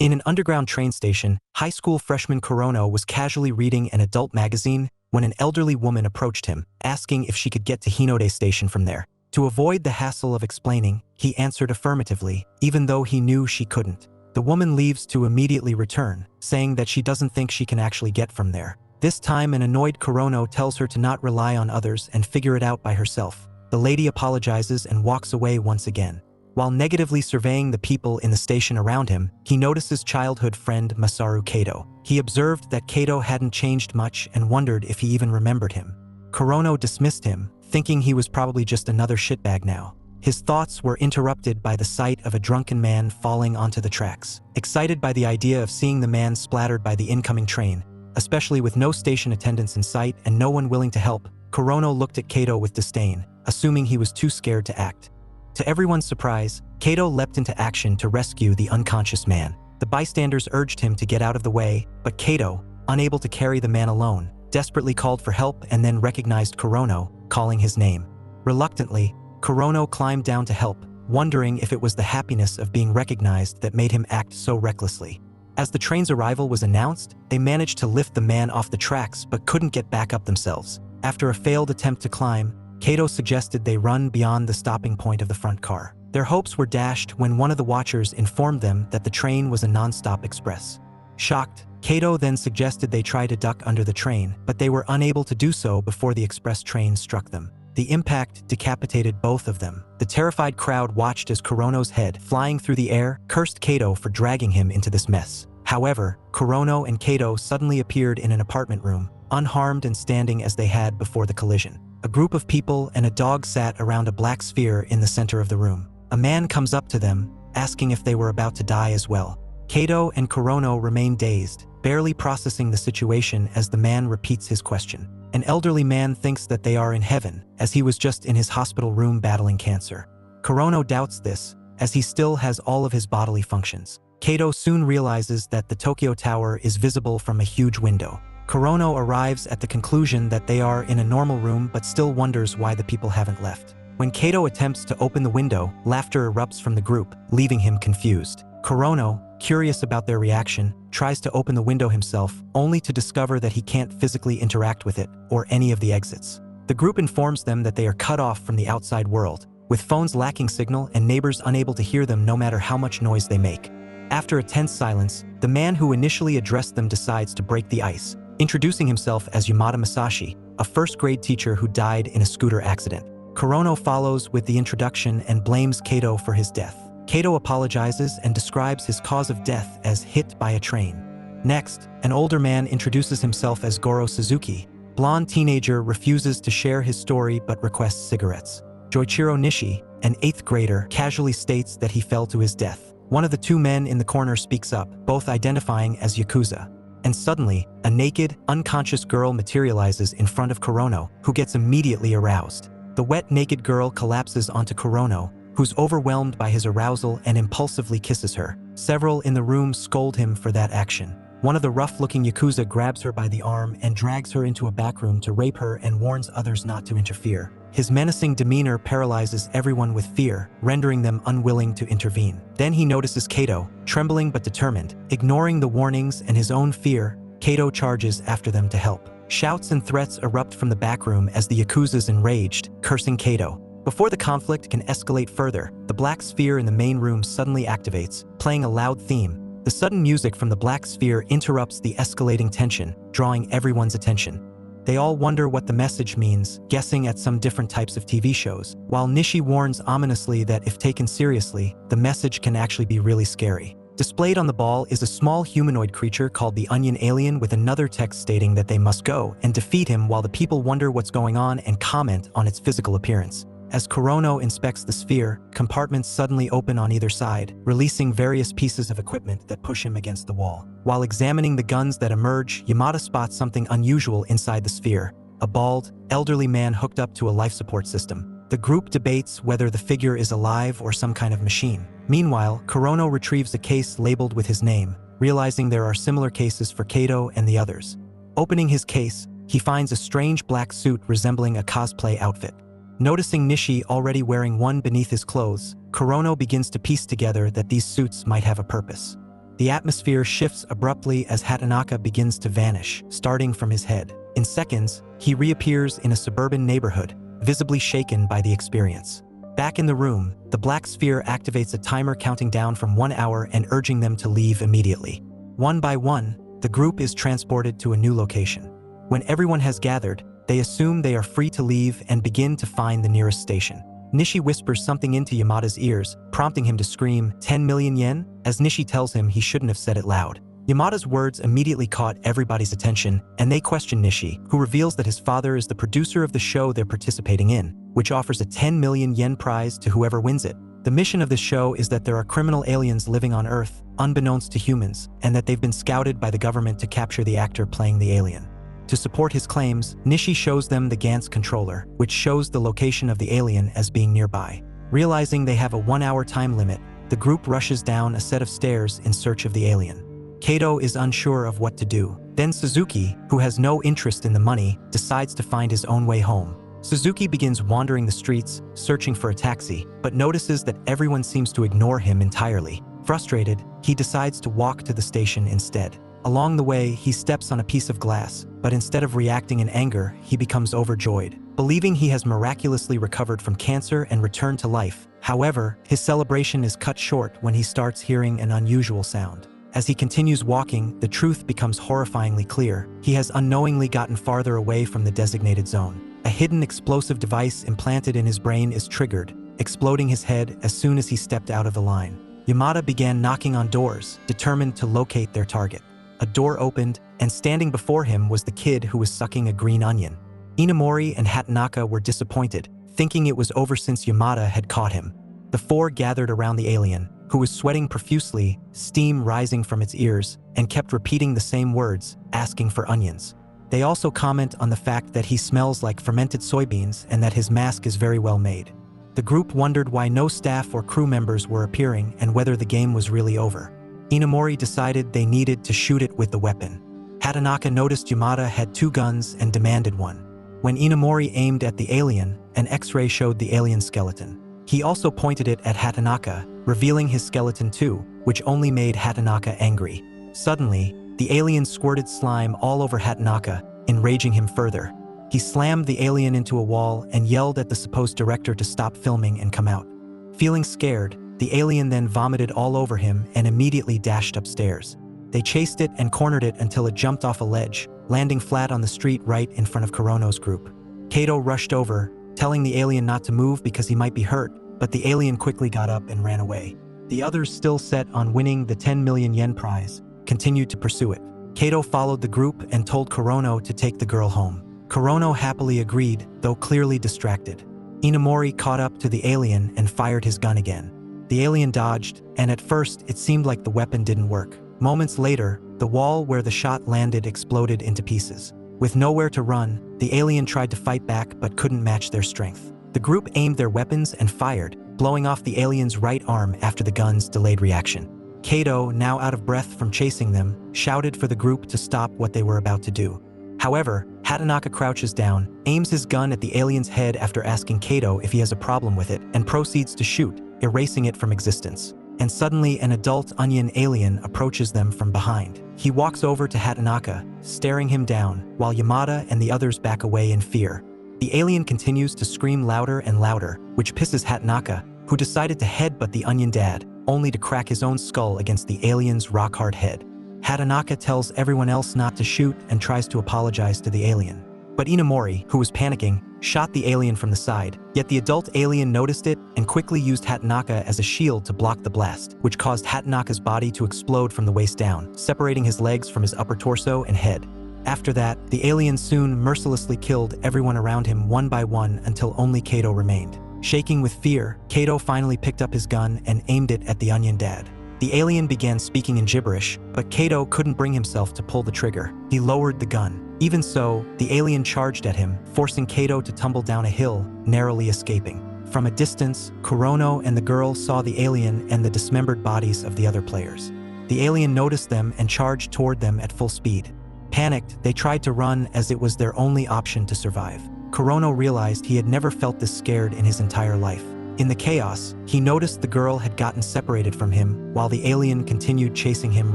In an underground train station, high school freshman Kurono was casually reading an adult magazine when an elderly woman approached him, asking if she could get to Hinode Station from there. To avoid the hassle of explaining, he answered affirmatively, even though he knew she couldn't. The woman leaves to immediately return, saying that she doesn't think she can actually get from there. This time, an annoyed Kurono tells her to not rely on others and figure it out by herself. The lady apologizes and walks away once again. While negatively surveying the people in the station around him, he notices childhood friend Masaru Katou. He observed that Katou hadn't changed much and wondered if he even remembered him. Kurono dismissed him, thinking he was probably just another shitbag now. His thoughts were interrupted by the sight of a drunken man falling onto the tracks. Excited by the idea of seeing the man splattered by the incoming train, especially with no station attendants in sight and no one willing to help, Kurono looked at Katou with disdain, assuming he was too scared to act. To everyone's surprise, Katou leapt into action to rescue the unconscious man. The bystanders urged him to get out of the way, but Katou, unable to carry the man alone, desperately called for help and then recognized Kurono, calling his name. Reluctantly, Kurono climbed down to help, wondering if it was the happiness of being recognized that made him act so recklessly. As the train's arrival was announced, they managed to lift the man off the tracks but couldn't get back up themselves. After a failed attempt to climb, Katou suggested they run beyond the stopping point of the front car. Their hopes were dashed when one of the watchers informed them that the train was a non-stop express. Shocked, Katou then suggested they try to duck under the train, but they were unable to do so before the express train struck them. The impact decapitated both of them. The terrified crowd watched as Kurono's head, flying through the air, cursed Katou for dragging him into this mess. However, Kurono and Katou suddenly appeared in an apartment room, unharmed and standing as they had before the collision. A group of people and a dog sat around a black sphere in the center of the room. A man comes up to them, asking if they were about to die as well. Katou and Kurono remain dazed, barely processing the situation as the man repeats his question. An elderly man thinks that they are in heaven, as he was just in his hospital room battling cancer. Kurono doubts this, as he still has all of his bodily functions. Katou soon realizes that the Tokyo Tower is visible from a huge window. Kurono arrives at the conclusion that they are in a normal room but still wonders why the people haven't left. When Katou attempts to open the window, laughter erupts from the group, leaving him confused. Kurono, curious about their reaction, tries to open the window himself, only to discover that he can't physically interact with it or any of the exits. The group informs them that they are cut off from the outside world, with phones lacking signal and neighbors unable to hear them no matter how much noise they make. After a tense silence, the man who initially addressed them decides to break the ice, introducing himself as Yamada Masashi, a first-grade teacher who died in a scooter accident. Kurono follows with the introduction and blames Katou for his death. Katou apologizes and describes his cause of death as hit by a train. Next, an older man introduces himself as Goro Suzuki. Blonde teenager refuses to share his story but requests cigarettes. Joichiro Nishi, an 8th grader, casually states that he fell to his death. One of the two men in the corner speaks up, both identifying as Yakuza. And suddenly, a naked, unconscious girl materializes in front of Kurono, who gets immediately aroused. The wet, naked girl collapses onto Kurono, who's overwhelmed by his arousal and impulsively kisses her. Several in the room scold him for that action. One of the rough-looking Yakuza grabs her by the arm and drags her into a back room to rape her and warns others not to interfere. His menacing demeanor paralyzes everyone with fear, rendering them unwilling to intervene. Then he notices Katou, trembling but determined. Ignoring the warnings and his own fear, Katou charges after them to help. Shouts and threats erupt from the back room as the Yakuza's enraged, cursing Katou. Before the conflict can escalate further, the black sphere in the main room suddenly activates, playing a loud theme. The sudden music from the black sphere interrupts the escalating tension, drawing everyone's attention. They all wonder what the message means, guessing at some different types of TV shows, while Nishi warns ominously that if taken seriously, the message can actually be really scary. Displayed on the ball is a small humanoid creature called the Onion Alien with another text stating that they must go and defeat him while the people wonder what's going on and comment on its physical appearance. As Kurono inspects the sphere, compartments suddenly open on either side, releasing various pieces of equipment that push him against the wall. While examining the guns that emerge, Yamada spots something unusual inside the sphere, a bald, elderly man hooked up to a life support system. The group debates whether the figure is alive or some kind of machine. Meanwhile, Kurono retrieves a case labeled with his name, realizing there are similar cases for Katou and the others. Opening his case, he finds a strange black suit resembling a cosplay outfit. Noticing Nishi already wearing one beneath his clothes, Kurono begins to piece together that these suits might have a purpose. The atmosphere shifts abruptly as Hatanaka begins to vanish, starting from his head. In seconds, he reappears in a suburban neighborhood, visibly shaken by the experience. Back in the room, the black sphere activates a timer counting down from 1 hour and urging them to leave immediately. One by one, the group is transported to a new location. When everyone has gathered, they assume they are free to leave and begin to find the nearest station. Nishi whispers something into Yamada's ears, prompting him to scream, 10 million yen, as Nishi tells him he shouldn't have said it loud. Yamada's words immediately caught everybody's attention, and they question Nishi, who reveals that his father is the producer of the show they're participating in, which offers a 10 million yen prize to whoever wins it. The mission of the show is that there are criminal aliens living on Earth, unbeknownst to humans, and that they've been scouted by the government to capture the actor playing the alien. To support his claims, Nishi shows them the Gantz controller, which shows the location of the alien as being nearby. Realizing they have a 1-hour time limit, the group rushes down a set of stairs in search of the alien. Kato is unsure of what to do. Then Suzuki, who has no interest in the money, decides to find his own way home. Suzuki begins wandering the streets, searching for a taxi, but notices that everyone seems to ignore him entirely. Frustrated, he decides to walk to the station instead. Along the way, he steps on a piece of glass, but instead of reacting in anger, he becomes overjoyed, believing he has miraculously recovered from cancer and returned to life. However, his celebration is cut short when he starts hearing an unusual sound. As he continues walking, the truth becomes horrifyingly clear. He has unknowingly gotten farther away from the designated zone. A hidden explosive device implanted in his brain is triggered, exploding his head as soon as he stepped out of the line. Yamada began knocking on doors, determined to locate their target. A door opened, and standing before him was the kid who was sucking a green onion. Inamori and Hatanaka were disappointed, thinking it was over since Yamada had caught him. The four gathered around the alien, who was sweating profusely, steam rising from its ears, and kept repeating the same words, asking for onions. They also comment on the fact that he smells like fermented soybeans and that his mask is very well made. The group wondered why no staff or crew members were appearing and whether the game was really over. Inamori decided they needed to shoot it with the weapon. Hatanaka noticed Yamada had 2 guns and demanded one. When Inamori aimed at the alien, an X-ray showed the alien skeleton. He also pointed it at Hatanaka, revealing his skeleton too, which only made Hatanaka angry. Suddenly, the alien squirted slime all over Hatanaka, enraging him further. He slammed the alien into a wall and yelled at the supposed director to stop filming and come out. Feeling scared, the alien then vomited all over him and immediately dashed upstairs. They chased it and cornered it until it jumped off a ledge, landing flat on the street right in front of Kurono's group. Kato rushed over, telling the alien not to move because he might be hurt, but the alien quickly got up and ran away. The others, still set on winning the 10 million yen prize, continued to pursue it. Kato followed the group and told Kurono to take the girl home. Kurono happily agreed, though clearly distracted. Inamori caught up to the alien and fired his gun again. The alien dodged, and at first it seemed like the weapon didn't work. Moments later, the wall where the shot landed exploded into pieces. With nowhere to run, the alien tried to fight back but couldn't match their strength. The group aimed their weapons and fired, blowing off the alien's right arm after the gun's delayed reaction. Kato, now out of breath from chasing them, shouted for the group to stop what they were about to do. However, Hatanaka crouches down, aims his gun at the alien's head after asking Kato if he has a problem with it, and proceeds to shoot, erasing it from existence. And suddenly an adult onion alien approaches them from behind. He walks over to Hatanaka, staring him down, while Yamada and the others back away in fear. The alien continues to scream louder and louder, which pisses Hatanaka, who decided to headbutt the onion dad, only to crack his own skull against the alien's rock-hard head. Hatanaka tells everyone else not to shoot and tries to apologize to the alien. But Inamori, who was panicking, shot the alien from the side, yet the adult alien noticed it and quickly used Hatanaka as a shield to block the blast, which caused Hatanaka's body to explode from the waist down, separating his legs from his upper torso and head. After that, the alien soon mercilessly killed everyone around him one by one until only Kato remained. Shaking with fear, Kato finally picked up his gun and aimed it at the onion dad. The alien began speaking in gibberish, but Kato couldn't bring himself to pull the trigger. He lowered the gun. Even so, the alien charged at him, forcing Kato to tumble down a hill, narrowly escaping. From a distance, Kurono and the girl saw the alien and the dismembered bodies of the other players. The alien noticed them and charged toward them at full speed. Panicked, they tried to run as it was their only option to survive. Kurono realized he had never felt this scared in his entire life. In the chaos, he noticed the girl had gotten separated from him while the alien continued chasing him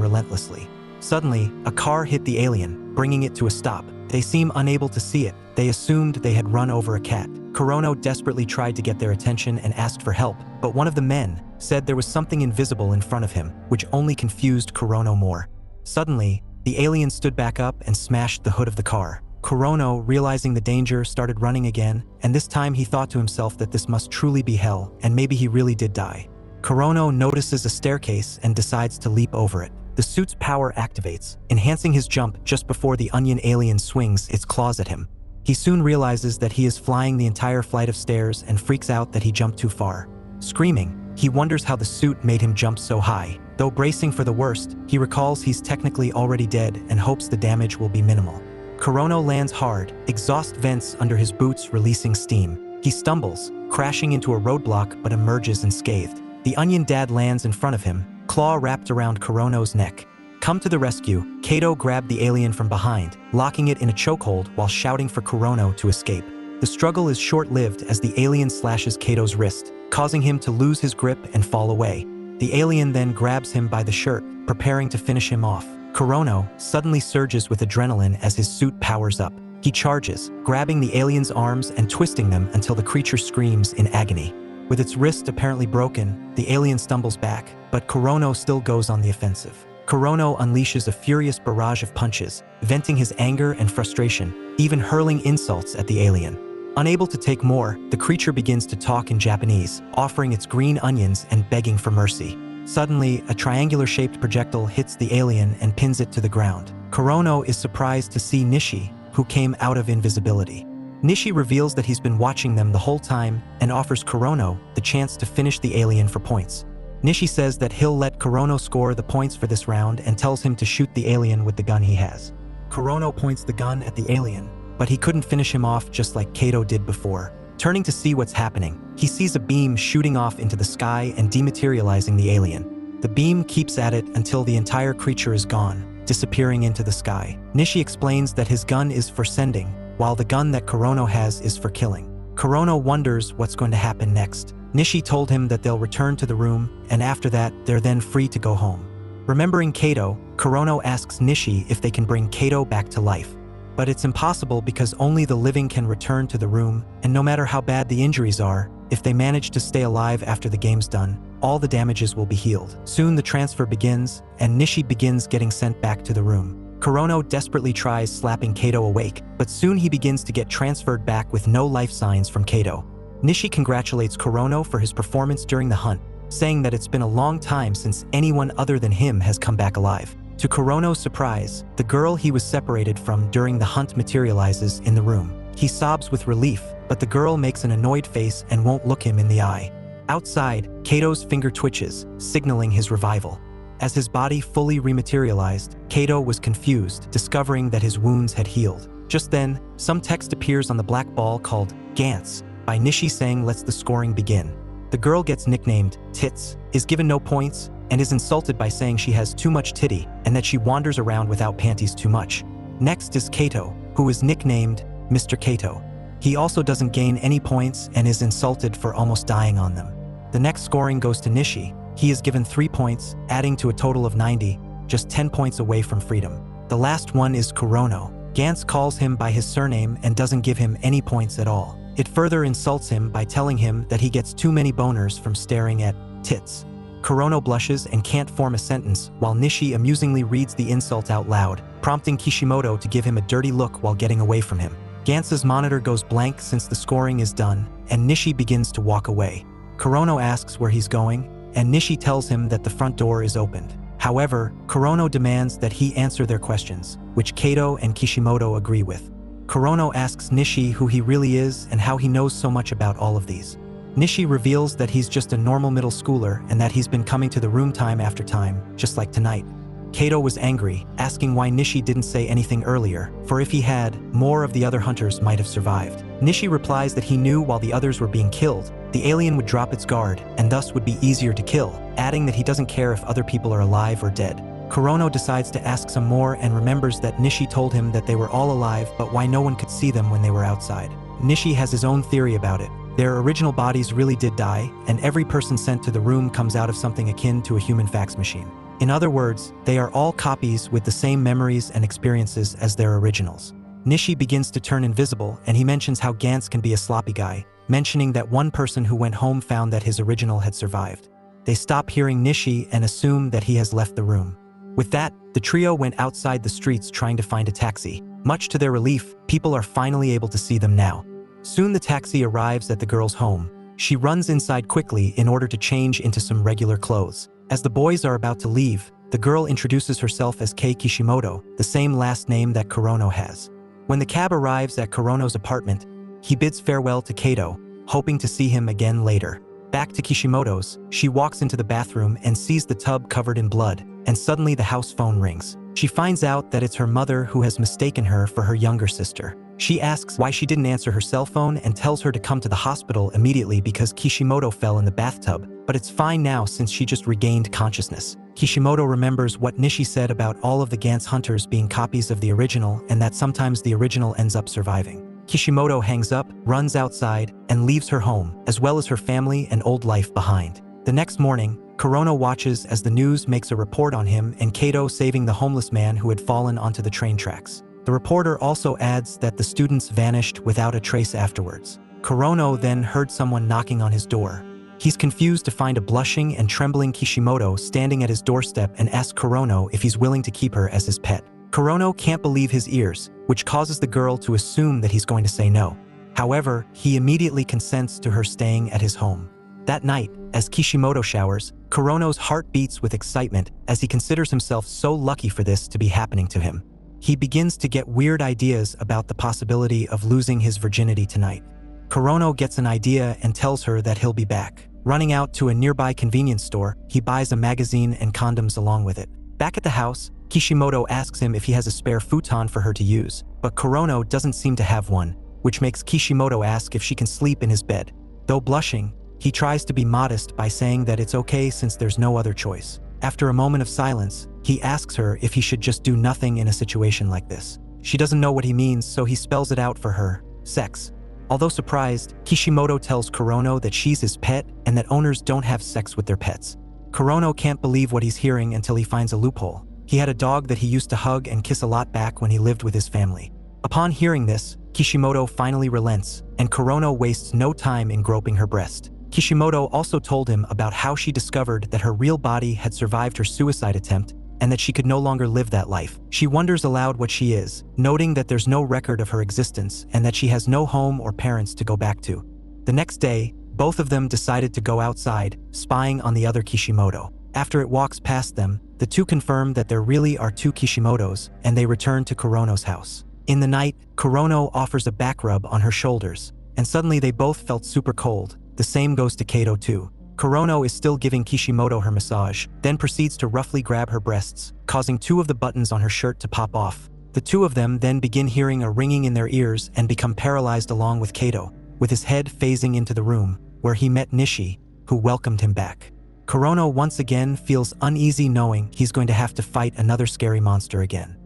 relentlessly. Suddenly, a car hit the alien, bringing it to a stop. They seem unable to see it. They assumed they had run over a cat. Kurono desperately tried to get their attention and asked for help, but one of the men said there was something invisible in front of him, which only confused Kurono more. Suddenly, the alien stood back up and smashed the hood of the car. Kurono, realizing the danger, started running again, and this time he thought to himself that this must truly be hell, and maybe he really did die. Kurono notices a staircase and decides to leap over it. The suit's power activates, enhancing his jump just before the onion alien swings its claws at him. He soon realizes that he is flying the entire flight of stairs and freaks out that he jumped too far. Screaming, he wonders how the suit made him jump so high. Though bracing for the worst, he recalls he's technically already dead and hopes the damage will be minimal. Kurono lands hard, exhaust vents under his boots releasing steam. He stumbles, crashing into a roadblock but emerges unscathed. The onion dad lands in front of him, claw wrapped around Kurono's neck. Come to the rescue, Katou grabbed the alien from behind, locking it in a chokehold while shouting for Kurono to escape. The struggle is short-lived as the alien slashes Katou's wrist, causing him to lose his grip and fall away. The alien then grabs him by the shirt, preparing to finish him off. Kurono suddenly surges with adrenaline as his suit powers up. He charges, grabbing the alien's arms and twisting them until the creature screams in agony. With its wrist apparently broken, the alien stumbles back, but Kurono still goes on the offensive. Kurono unleashes a furious barrage of punches, venting his anger and frustration, even hurling insults at the alien. Unable to take more, the creature begins to talk in Japanese, offering its green onions and begging for mercy. Suddenly, a triangular-shaped projectile hits the alien and pins it to the ground. Kurono is surprised to see Nishi, who came out of invisibility. Nishi reveals that he's been watching them the whole time and offers Kurono the chance to finish the alien for points. Nishi says that he'll let Kurono score the points for this round and tells him to shoot the alien with the gun he has. Kurono points the gun at the alien, but he couldn't finish him off just like Katou did before. Turning to see what's happening, he sees a beam shooting off into the sky and dematerializing the alien. The beam keeps at it until the entire creature is gone, disappearing into the sky. Nishi explains that his gun is for sending, while the gun that Kurono has is for killing. Kurono wonders what's going to happen next. Nishi told him that they'll return to the room, and after that, they're then free to go home. Remembering Katou, Kurono asks Nishi if they can bring Katou back to life. But it's impossible because only the living can return to the room, and no matter how bad the injuries are, if they manage to stay alive after the game's done, all the damages will be healed. Soon the transfer begins, and Nishi begins getting sent back to the room. Kurono desperately tries slapping Katou awake, but soon he begins to get transferred back with no life signs from Katou. Nishi congratulates Kurono for his performance during the hunt, saying that it's been a long time since anyone other than him has come back alive. To Kurono's surprise, the girl he was separated from during the hunt materializes in the room. He sobs with relief, but the girl makes an annoyed face and won't look him in the eye. Outside, Katou's finger twitches, signaling his revival. As his body fully rematerialized, Katou was confused, discovering that his wounds had healed. Just then, some text appears on the black ball called Gantz by Nishi saying lets the scoring begin. The girl gets nicknamed Tits, is given no points, and is insulted by saying she has too much titty and that she wanders around without panties too much. Next is Katou, who is nicknamed Mr. Katou. He also doesn't gain any points and is insulted for almost dying on them. The next scoring goes to Nishi. He is given 3 points, adding to a total of 90, just 10 points away from freedom. The last one is Kurono. Gantz calls him by his surname and doesn't give him any points at all. It further insults him by telling him that he gets too many boners from staring at tits. Kurono blushes and can't form a sentence, while Nishi amusingly reads the insult out loud, prompting Kishimoto to give him a dirty look while getting away from him. Gantz's monitor goes blank since the scoring is done, and Nishi begins to walk away. Kurono asks where he's going, and Nishi tells him that the front door is opened. However, Kurono demands that he answer their questions, which Katou and Kishimoto agree with. Kurono asks Nishi who he really is and how he knows so much about all of these. Nishi reveals that he's just a normal middle schooler and that he's been coming to the room time after time, just like tonight. Katou was angry, asking why Nishi didn't say anything earlier, for if he had, more of the other hunters might have survived. Nishi replies that he knew while the others were being killed, the alien would drop its guard and thus would be easier to kill, adding that he doesn't care if other people are alive or dead. Kurono decides to ask some more and remembers that Nishi told him that they were all alive but why no one could see them when they were outside. Nishi has his own theory about it. Their original bodies really did die, and every person sent to the room comes out of something akin to a human fax machine. In other words, they are all copies with the same memories and experiences as their originals. Nishi begins to turn invisible, and he mentions how Gantz can be a sloppy guy, mentioning that one person who went home found that his original had survived. They stop hearing Nishi and assume that he has left the room. With that, the trio went outside the streets trying to find a taxi. Much to their relief, people are finally able to see them now. Soon the taxi arrives at the girl's home. She runs inside quickly in order to change into some regular clothes. As the boys are about to leave, the girl introduces herself as Kei Kishimoto, the same last name that Kurono has. When the cab arrives at Kurono's apartment, he bids farewell to Kato, hoping to see him again later. Back to Kishimoto's, she walks into the bathroom and sees the tub covered in blood, and suddenly the house phone rings. She finds out that it's her mother who has mistaken her for her younger sister. She asks why she didn't answer her cell phone and tells her to come to the hospital immediately because Kishimoto fell in the bathtub, but it's fine now since she just regained consciousness. Kishimoto remembers what Nishi said about all of the Gantz hunters being copies of the original and that sometimes the original ends up surviving. Kishimoto hangs up, runs outside, and leaves her home, as well as her family and old life behind. The next morning, Kurono watches as the news makes a report on him and Kato saving the homeless man who had fallen onto the train tracks. The reporter also adds that the students vanished without a trace afterwards. Kurono then heard someone knocking on his door. He's confused to find a blushing and trembling Kishimoto standing at his doorstep and asks Kurono if he's willing to keep her as his pet. Kurono can't believe his ears, which causes the girl to assume that he's going to say no. However, he immediately consents to her staying at his home. That night, as Kishimoto showers, Kurono's heart beats with excitement as he considers himself so lucky for this to be happening to him. He begins to get weird ideas about the possibility of losing his virginity tonight. Kurono gets an idea and tells her that he'll be back. Running out to a nearby convenience store, he buys a magazine and condoms along with it. Back at the house, Kishimoto asks him if he has a spare futon for her to use, but Kurono doesn't seem to have one, which makes Kishimoto ask if she can sleep in his bed. Though blushing, he tries to be modest by saying that it's okay since there's no other choice. After a moment of silence, he asks her if he should just do nothing in a situation like this. She doesn't know what he means, so he spells it out for her: sex. Although surprised, Kishimoto tells Kurono that she's his pet and that owners don't have sex with their pets. Kurono can't believe what he's hearing until he finds a loophole. He had a dog that he used to hug and kiss a lot back when he lived with his family. Upon hearing this, Kishimoto finally relents, and Kurono wastes no time in groping her breast. Kishimoto also told him about how she discovered that her real body had survived her suicide attempt and that she could no longer live that life. She wonders aloud what she is, noting that there's no record of her existence and that she has no home or parents to go back to. The next day, both of them decided to go outside, spying on the other Kishimoto. After it walks past them, the two confirm that there really are two Kishimotos, and they return to Kurono's house. In the night, Kurono offers a back rub on her shoulders, and suddenly they both felt super cold. The same goes to Kato too. Kurono is still giving Kishimoto her massage, then proceeds to roughly grab her breasts, causing two of the buttons on her shirt to pop off. The two of them then begin hearing a ringing in their ears and become paralyzed along with Kato, with his head phasing into the room, where he met Nishi, who welcomed him back. Kurono once again feels uneasy knowing he's going to have to fight another scary monster again.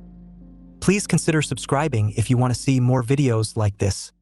Please consider subscribing if you want to see more videos like this.